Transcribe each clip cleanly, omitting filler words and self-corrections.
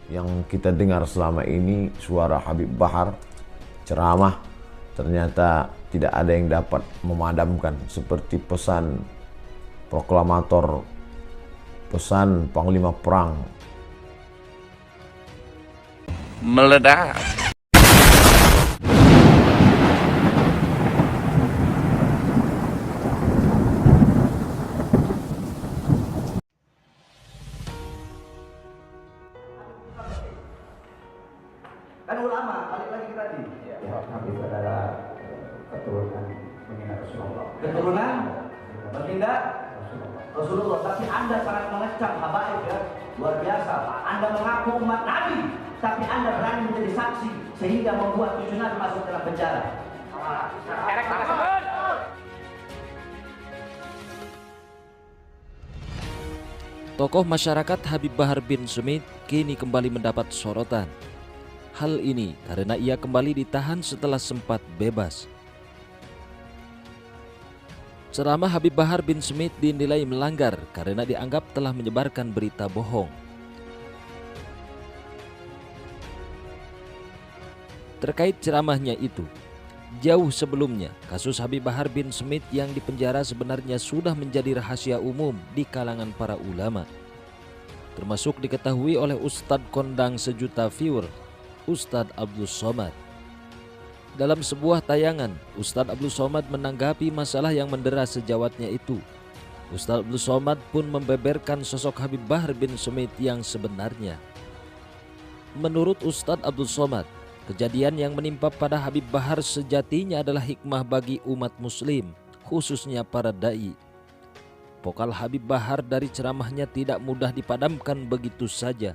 Yang kita dengar selama ini suara Habib Bahar ceramah, ternyata tidak ada yang dapat memadamkan, seperti pesan proklamator, pesan Panglima Perang meledak. Kan ulama, balik lagi ke tadi. Ya, Habib adalah keturunan mengingat Rasulullah. Keturunan bertindak Rasulullah, tapi Anda sangat mengecam habaib ya, luar biasa. Anda mengaku umat Nabi, tapi Anda berani menjadi saksi sehingga membuat cucu Nabi masuk dalam penjara. Tokoh masyarakat Habib Bahar bin Smith kini kembali mendapat sorotan. Hal ini karena ia kembali ditahan setelah sempat bebas. Ceramah Habib Bahar bin Smith dinilai melanggar karena dianggap telah menyebarkan berita bohong. Terkait ceramahnya itu, jauh sebelumnya kasus Habib Bahar bin Smith yang dipenjara sebenarnya sudah menjadi rahasia umum di kalangan para ulama. Termasuk diketahui oleh Ustadz kondang sejuta viewer, Ustadz Abdul Somad. Dalam sebuah tayangan, Ustadz Abdul Somad menanggapi masalah yang mendera sejawatnya itu. Ustadz Abdul Somad pun membeberkan sosok Habib Bahar bin Smith yang sebenarnya. Menurut Ustadz Abdul Somad, kejadian yang menimpa pada Habib Bahar sejatinya adalah hikmah bagi umat muslim, khususnya para da'i. Pokal Habib Bahar dari ceramahnya tidak mudah dipadamkan begitu saja.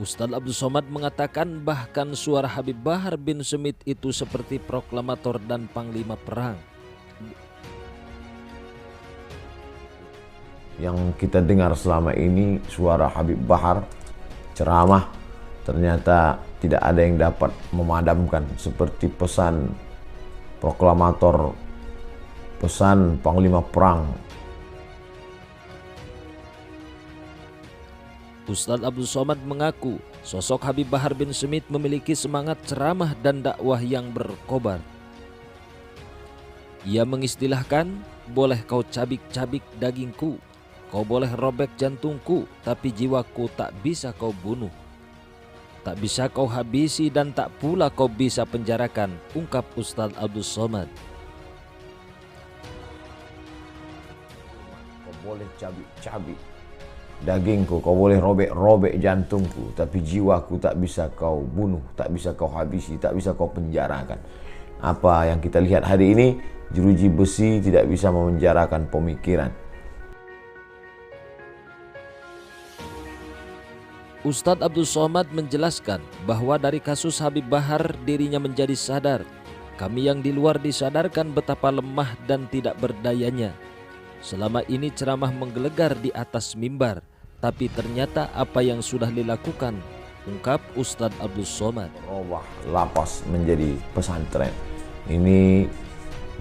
Ustadz Abdul Somad mengatakan bahkan suara Habib Bahar bin Smith itu seperti proklamator dan panglima perang. yang kita dengar selama ini suara Habib Bahar ceramah, ternyata tidak ada yang dapat memadamkan, seperti pesan proklamator, pesan Panglima Perang. Ustadz Abdul Somad mengaku sosok Habib Bahar bin Smith memiliki semangat ceramah dan dakwah yang berkobar. Ia mengistilahkan, boleh kau cabik-cabik dagingku, kau boleh robek jantungku, tapi jiwaku tak bisa kau bunuh. Tak bisa kau habisi dan tak pula kau bisa penjarakan, ungkap Ustadz Abdul Somad. Kau boleh cabik-cabik dagingku, kau boleh robek-robek jantungku, tapi jiwaku tak bisa kau bunuh, tak bisa kau habisi, tak bisa kau penjarakan. Apa yang kita lihat hari ini, jeruji besi tidak bisa memenjarakan pemikiran. Ustadz Abdul Somad menjelaskan bahwa dari kasus Habib Bahar dirinya menjadi sadar, kami yang di luar disadarkan betapa lemah dan tidak berdayanya. Selama ini ceramah menggelegar di atas mimbar, tapi ternyata apa yang sudah dilakukan, ungkap Ustadz Abdul Somad. Merubah lapas menjadi pesantren. Ini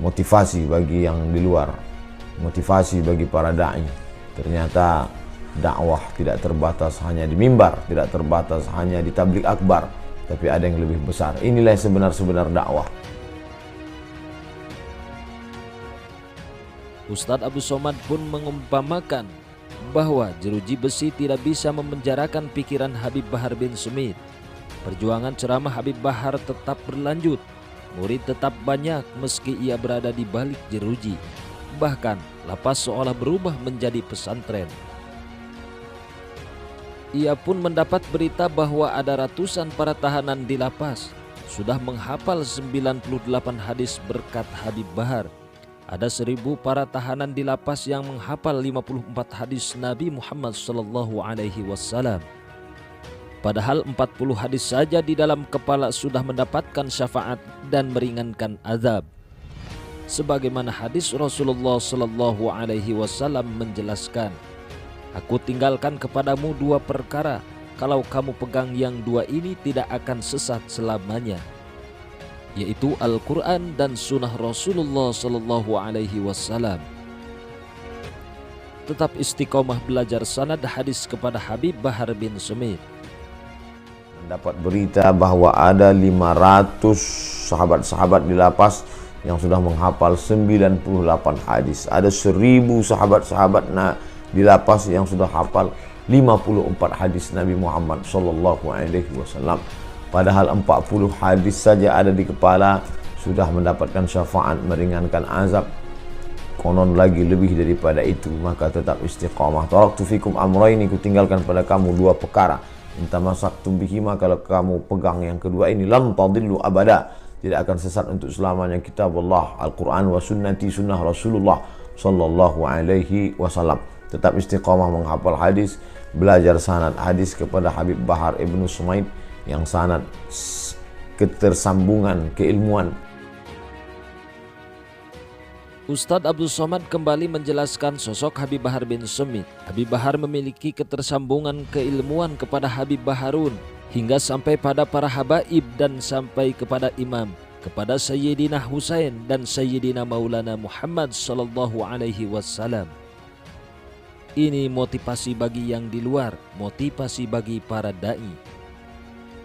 motivasi bagi yang di luar, motivasi bagi para da'i. Ternyata dakwah tidak terbatas hanya di mimbar, tidak terbatas hanya di tabligh akbar, tapi ada yang lebih besar. Inilah sebenar-sebenar dakwah. Ustadz Abdul Somad pun mengumpamakan bahwa jeruji besi tidak bisa memenjarakan pikiran Habib Bahar bin Smith. Perjuangan ceramah Habib Bahar tetap berlanjut, murid tetap banyak meski ia berada di balik jeruji. Bahkan lapas seolah berubah menjadi pesantren. Ia pun mendapat berita bahwa ada ratusan para tahanan di lapas sudah menghafal 98 hadis berkat Habib Bahar. Ada 1000 para tahanan di lapas yang menghafal 54 hadis Nabi Muhammad SAW. Padahal 40 hadis saja di dalam kepala sudah mendapatkan syafaat dan meringankan azab. Sebagaimana hadis Rasulullah SAW menjelaskan, aku tinggalkan kepadamu 2 perkara, kalau kamu pegang yang 2 ini tidak akan sesat selamanya, yaitu Al-Quran dan Sunnah Rasulullah SAW. Tetap istiqomah belajar sanad hadis kepada Habib Bahar bin Smith. Dapat berita bahwa ada 500 sahabat-sahabat di lapas yang sudah menghafal 98 hadis. Ada 1000 sahabat-sahabat di lapas yang sudah hafal 54 hadis Nabi Muhammad sallallahu alaihi wasallam. Padahal 40 hadis saja ada di kepala sudah mendapatkan syafaat meringankan azab. Konon lagi lebih daripada itu, maka tetap istiqamah. Taraktu fikum amraini, kutinggalkan pada kamu dua perkara. Intamasaktum bihima, kalau kamu pegang yang kedua ini, lam tadillu abada, tidak akan sesat untuk selamanya. Kitab Allah, Al-Quran wa sunnati, sunnah Rasulullah sallallahu alaihi wasallam. Tetap istiqamah menghafal hadis, belajar sanad hadis kepada Habib Bahar Ibnu Sumaid yang sanad ketersambungan keilmuan. Ustadz Abdul Somad kembali menjelaskan sosok Habib Bahar bin Smith. Habib Bahar memiliki ketersambungan keilmuan kepada Habib Baharun hingga sampai pada para habaib dan sampai kepada imam, kepada Sayyidina Husain dan Sayyidina Maulana Muhammad sallallahu alaihi wasallam. Ini motivasi bagi yang di luar, motivasi bagi para dai.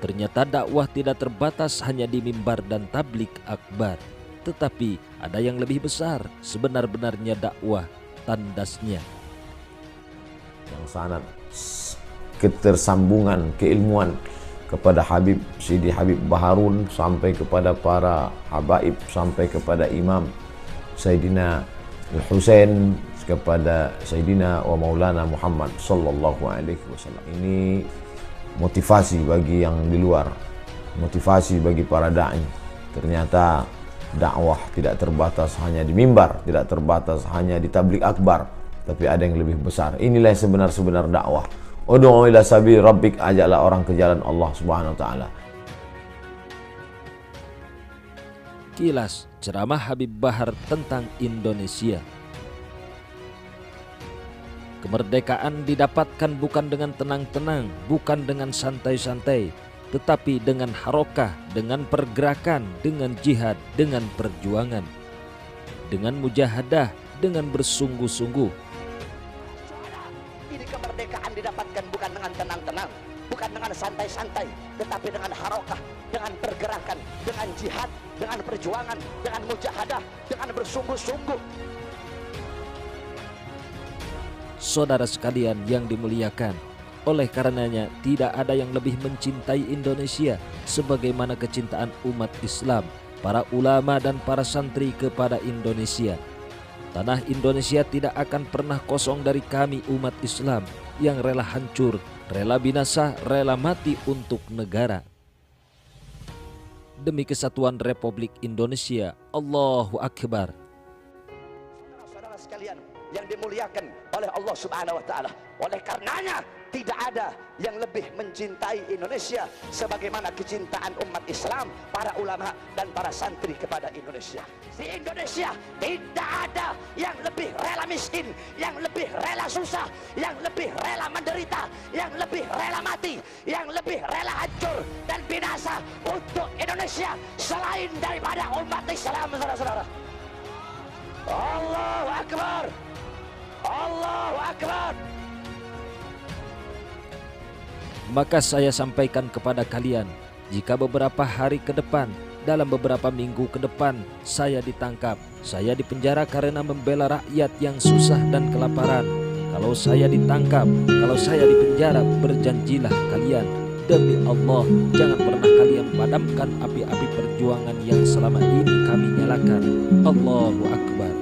Ternyata dakwah tidak terbatas hanya di mimbar dan tablik akbar, tetapi ada yang lebih besar, sebenar-benarnya dakwah tandasnya. Yang sanad ketersambungan keilmuan kepada Habib Sidi Habib Baharun sampai kepada para habaib, sampai kepada imam Sayyidina Al-Husain, kepada Sayyidina wa Maulana Muhammad sallallahu alaihi wasallam. Ini motivasi bagi yang di luar, motivasi bagi para dai. Ternyata dakwah tidak terbatas hanya di mimbar, tidak terbatas hanya di tablik akbar, tapi ada yang lebih besar. Inilah yang sebenar-sebenar dakwah. Ud'u ila sabil rabbik, ajaklah orang ke jalan Allah Subhanahu wa taala. Kilas ceramah Habib Bahar tentang Indonesia. Kemerdekaan didapatkan bukan dengan tenang-tenang, bukan dengan santai-santai, tetapi dengan harokah, dengan pergerakan, dengan jihad, dengan perjuangan, dengan mujahadah, dengan bersungguh-sungguh. Ini kemerdekaan didapatkan bukan dengan tenang-tenang, bukan dengan santai-santai, tetapi dengan harokah, dengan pergerakan, dengan jihad, dengan perjuangan, dengan mujahadah, dengan bersungguh-sungguh. Saudara sekalian yang dimuliakan, oleh karenanya tidak ada yang lebih mencintai Indonesia sebagaimana kecintaan umat Islam, para ulama dan para santri kepada Indonesia. Tanah Indonesia tidak akan pernah kosong dari kami umat Islam yang rela hancur, rela binasa, rela mati untuk negara. Demi kesatuan Republik Indonesia, Allahu Akbar. Saudara sekalian yang dimuliakan oleh Allah Subhanahu wa taala, oleh karenanya tidak ada yang lebih mencintai Indonesia sebagaimana kecintaan umat Islam, para ulama dan para santri kepada Indonesia. Di Indonesia tidak ada yang lebih rela miskin, yang lebih rela susah, yang lebih rela menderita, yang lebih rela mati, yang lebih rela hancur dan binasa untuk Indonesia selain daripada umat Islam, saudara-saudara. Allahu Akbar, Allahu Akbar. Maka saya sampaikan kepada kalian, jika beberapa hari ke depan, dalam beberapa minggu ke depan, saya ditangkap, saya dipenjara karena membela rakyat yang susah dan kelaparan. Kalau saya ditangkap, kalau saya dipenjara, berjanjilah kalian, demi Allah, jangan pernah kalian padamkan api-api perjuangan yang selama ini kami nyalakan. Allahu Akbar.